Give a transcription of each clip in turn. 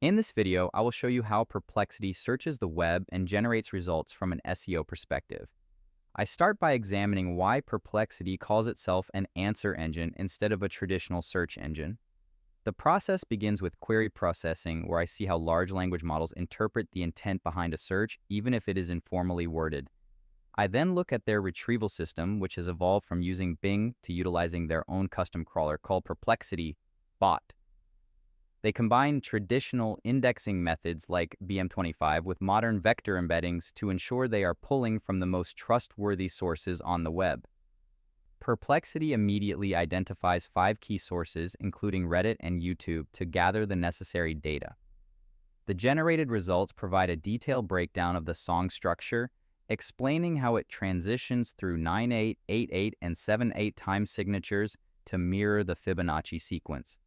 In this video, I will show you how Perplexity searches the web and generates results from an SEO perspective. I start by examining why Perplexity calls itself an answer engine instead of a traditional search engine. The process begins with query processing, where I see how large language models interpret the intent behind a search, even if it is informally worded. I then look at their retrieval system, which has evolved from using Bing to utilizing their own custom crawler called Perplexity Bot. They combine traditional indexing methods like BM25 with modern vector embeddings to ensure they are pulling from the most trustworthy sources on the web. Perplexity immediately identifies 5 key sources, including Reddit and YouTube, to gather the necessary data. The generated results provide a detailed breakdown of the song structure, explaining how it transitions through 9/8, 8/8, and 7/8 time signatures to mirror the Fibonacci sequence.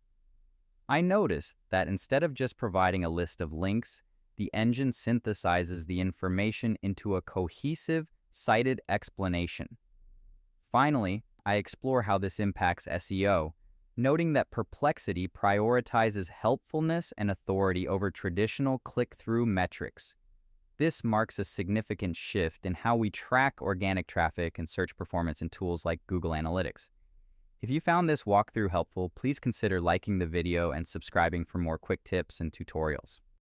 I noticed that instead of just providing a list of links, the engine synthesizes the information into a cohesive, cited explanation. Finally, I explore how this impacts SEO, noting that Perplexity prioritizes helpfulness and authority over traditional click-through metrics. This marks a significant shift in how we track organic traffic and search performance in tools like Google Analytics. If you found this walkthrough helpful, please consider liking the video and subscribing for more quick tips and tutorials.